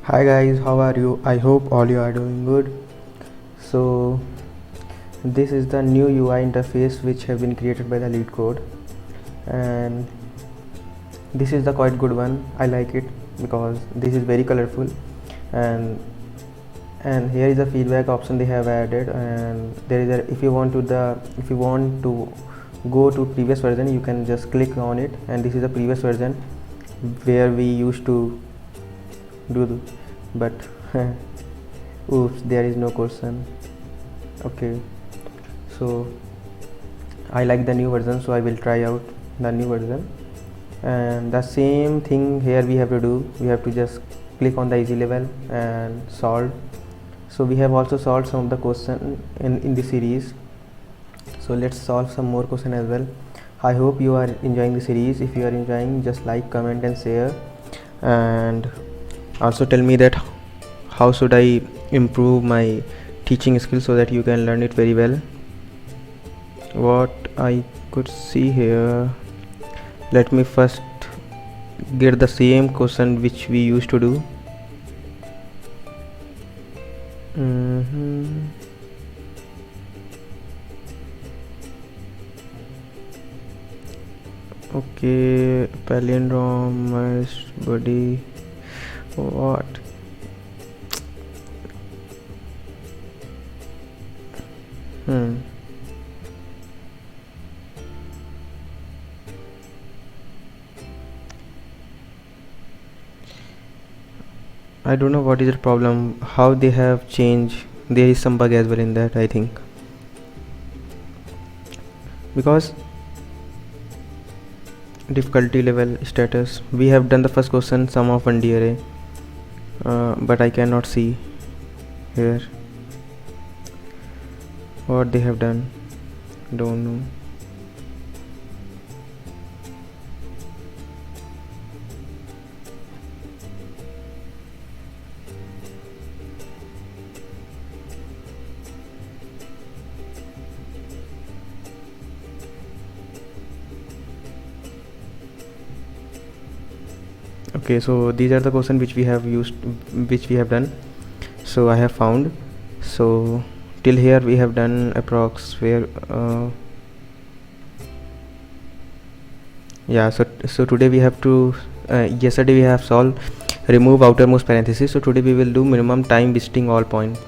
Hi guys, how are you? I hope all you are doing good. So this is the new UI interface which have been created by the LeetCode, and this is the quite good one. I like it because this is very colorful, and here is the feedback option they have added, and there is a if you want to go to previous version, you can just click on it, and this is the previous version where we used to do but oops, there is no question. Okay, so I like the new version, so I will try out the new version. And the same thing here we have to do. We have to just click on the easy level and solve. So we have also solved some of the question in the series, so let's solve some more question as well. I hope you are enjoying the series. If you are enjoying, just like, comment and share, and also tell me that how should I improve my teaching skills so that you can learn it very well. What I could see here, let me first get the same question which we used to do. Okay, palindrome, my body, what? I don't know what is the problem, how they have changed. There is some bug as well in that, I think, because difficulty level status, we have done the first question, sum of 1D array, but I cannot see here what they have done. Don't know. Okay, so these are the questions which we have done. So I have found, so till here we have done approx where yeah, so today we have to yesterday we have solved remove outermost parenthesis, so today we will do minimum time visiting all point.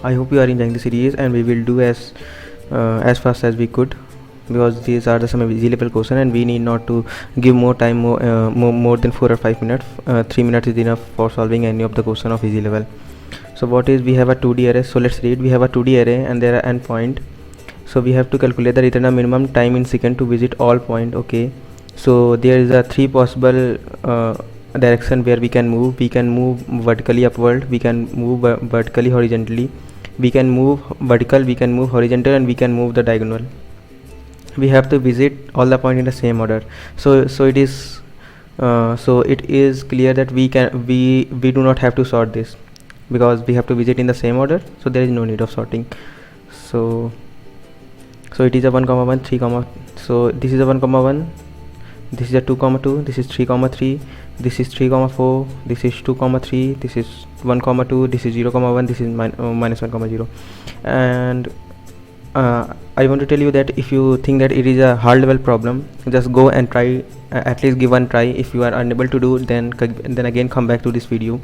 I hope you are enjoying the series, and we will do as fast as we could, because these are the some easy level question and we need not to give more time, more than 4 or 5 minutes. 3 minutes is enough for solving any of the question of easy level. So what is, we have a 2D array, so let's read. We have a 2D array and there are endpoint, so we have to calculate the return of minimum time in second to visit all point. Okay, so there is a 3 possible direction where we can move. We can move vertically upward, we can move vertically horizontally, we can move vertical, we can move horizontal, and we can move the diagonal. We have to visit all the point in the same order. So it is clear that we do not have to sort this, because we have to visit in the same order, so there is no need of sorting. So it is a 1, 1, 3, so this is a 1, 1, this is a 2, 2, this is 3, 3, this is 3, 4, this is 2, 3, this is 1, 2, this is 0, 1, this is minus 1, 0. And I want to tell you that if you think that it is a hard level problem, just go and try, at least give one try. If you are unable to do, then again come back to this video,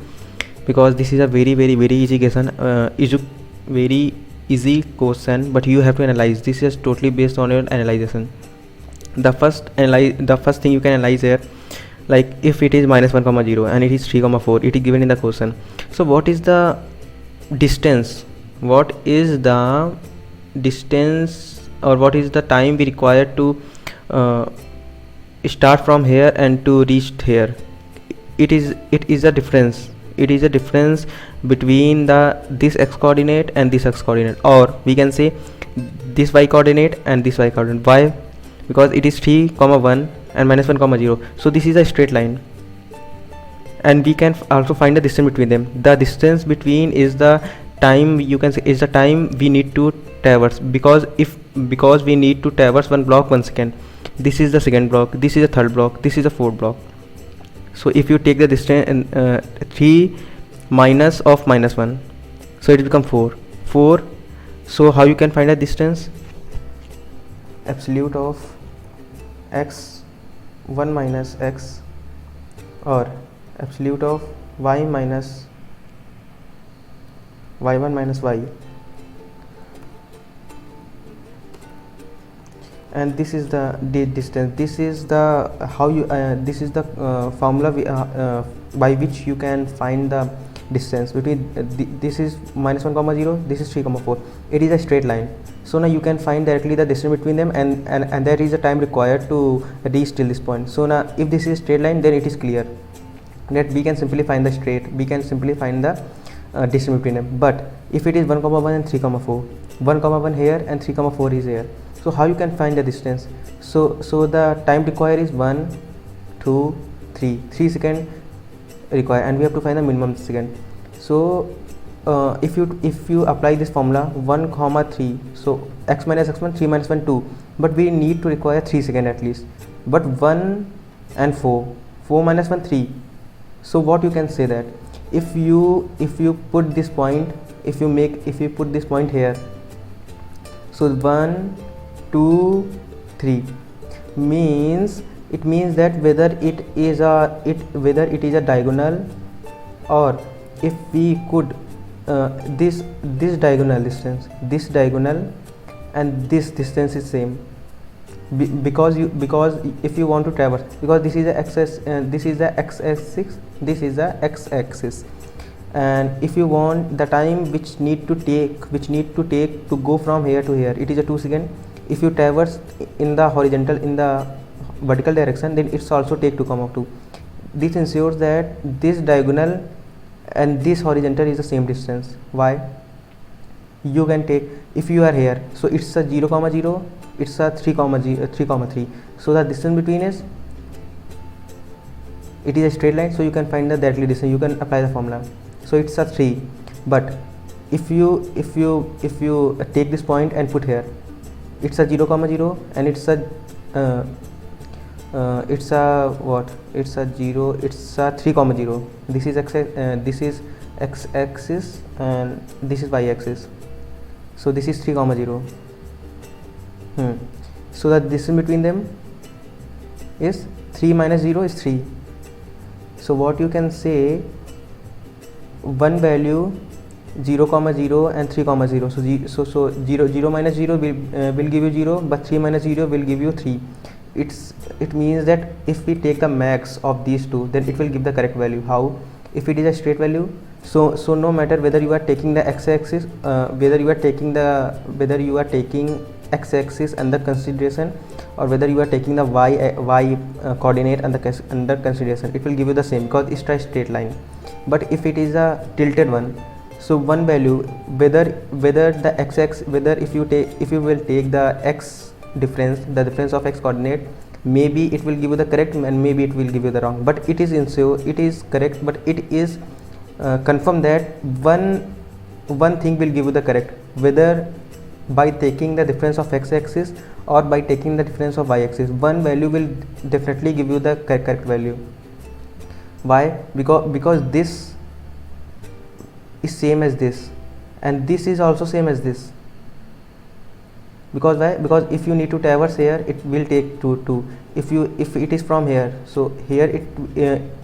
because this is a very easy question, very easy question, but you have to analyze. This is totally based on your analyzation. The first thing you can analyze here, like if it is minus 1, 0 and it is 3, 4, it is given in the question. So what is the distance, or what is the time we require to start from here and to reach here? It is a difference. It is a difference between this x coordinate and this x coordinate, or we can say this y coordinate and this y coordinate. Why? Because it is 3, 1 and minus 1, 0. So this is a straight line, and we can also find the distance between them. The distance between is the time, you can say, is the time we need to traverse, because we need to traverse one block 1 second. This is the second block, this is the third block, this is the fourth block. So if you take the distance 3 minus of minus 1, so it become 4. So how you can find the distance? Absolute of x 1 minus x, or absolute of y minus y1 minus y, and this is the distance. This is the how you this is the formula by which you can find the distance between this is minus 1 comma 0, this is 3 comma 4. It is a straight line, so now you can find directly the distance between them, and there is a time required to reach till this point. So now if this is straight line, then it is clear that we can simply find the distance between them. But if it is 1 comma 1 and 3 comma 4, 1 comma 1 here and 3 comma 4 is here, so how you can find the distance? So the time required is 1 2 3 seconds required, and we have to find the minimum second. So if you apply this formula 1 comma 3, so x minus x1, 3 minus 1 2, but we need to require 3 seconds at least. But 1 and 4 minus 1 3. So what you can say that if you put this point, if you put this point here, so 1 2 3 means, it means that whether it is a diagonal, or if we could this diagonal distance, this diagonal and this distance is same, because if you want to traverse, because this is the x-axis, this is the x-axis, and if you want the time which need to take to go from here to here, it is a 2 seconds. If you traverse in the horizontal, in the vertical direction, then it's also take 2 comma 2. This ensures that this diagonal and this horizontal is the same distance. Why? You can take, if you are here, so it's a 0 comma 0, it's a 3 comma 3, so the distance between is, it is a straight line, so you can find the directly distance, you can apply the formula. So it's a 3, but if you take this point and put here, it's a 0 comma 0, and it's a what, it's a 0, it's a 3 comma 0. This is x axis and this is y axis, so this is 3 comma 0. So the distance between them is 3 minus 0 is 3. So what you can say, one value 0 comma 0 and 3 comma 0, so 0 minus 0 will give you 0, but 3 minus 0 will give you 3. It means that if we take the max of these two, then it will give the correct value. How? If it is a straight value, so no matter whether you are taking the x-axis, whether you are taking x-axis under consideration, or whether you are taking the y coordinate under consideration, it will give you the same, because it's a straight line. But if it is a tilted one, so one value, whether the x-axis, whether if you will take the x difference, the difference of x coordinate, maybe it will give you the correct and maybe it will give you the wrong, but it is correct, but it is confirmed that one thing will give you the correct, whether by taking the difference of x-axis or by taking the difference of y-axis, one value will definitely give you the correct value. Why? Because this is same as this, and this is also same as this. Because why? Because if you need to traverse here, it will take 2. If it is from here, so here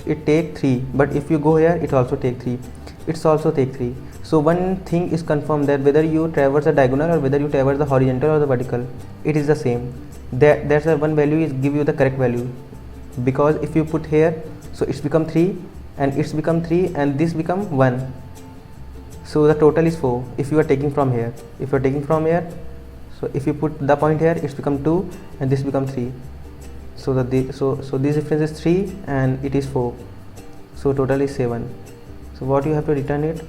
it take 3, but if you go here, it also take 3. It's also take 3. So one thing is confirmed, that whether you traverse the diagonal or whether you traverse the horizontal or the vertical, it is the same. That's why one value is give you the correct value, because if you put here, so it's become 3 and it's become 3 and this become 1. So the total is 4 if you are taking from here. If you are taking from here, so if you put the point here, it's become 2 and this become 3. So so this difference is 3 and it is 4. So total is 7. So what you have to return it,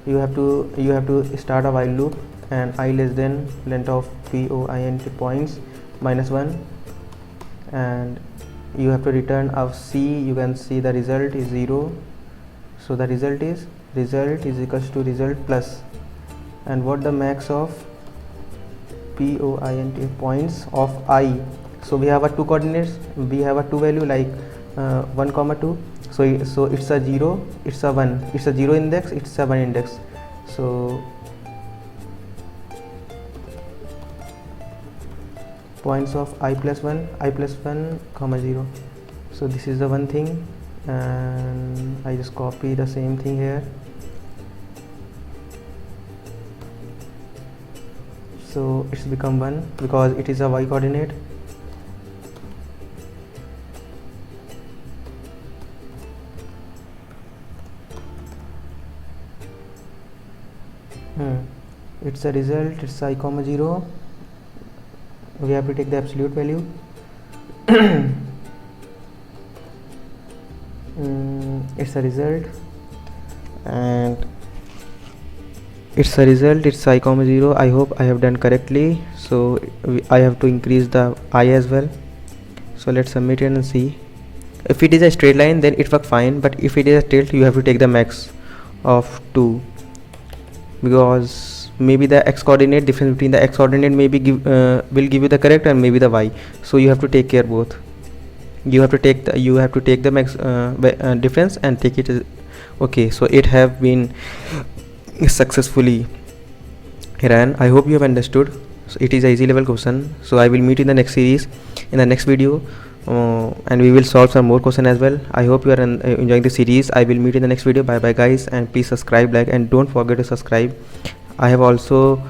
you have to start a while loop, and I less than length of point points minus 1, and you have to return of C. You can see the result is 0. So the result is equals to result plus, and what the max of points of I. So we have a two coordinates, we have a two value like 1 comma 2. So it's a 0, it's a 1, it's a 0 index, it's a 1 index. So points of I plus 1 comma 0. So this is the one thing, and I just copy the same thing here. So it's become 1 because it is a y coordinate. It's a result, it's I comma 0. We have to take the absolute value. It's a result, and it's a result, it's I comma 0. I hope I have done correctly. So I have to increase the I as well. So let's submit it and see. If it is a straight line, then it works fine, but if it is a tilt, you have to take the max of 2, because maybe the x coordinate, difference between the x coordinate maybe will give you the correct, and maybe the y. So you have to take care both. You have to take the max difference and take it as okay. So it have been successfully ran. I hope you have understood. So it is a easy level question. So I will meet in the next series, in the next video, and we will solve some more question as well. I hope you are enjoying the series. I will meet in the next video. Bye bye guys, and please subscribe, like, and don't forget to subscribe. I have also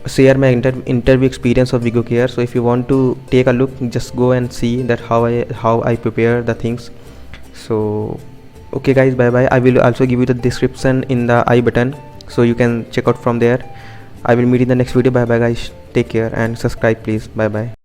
share my interview experience of WigoCare. So if you want to take a look, just go and see that how I prepare the things. So okay guys, bye bye. I will also give you the description in the I button, so you can check out from there. I will meet in the next video. Bye bye guys, take care and subscribe please. Bye bye.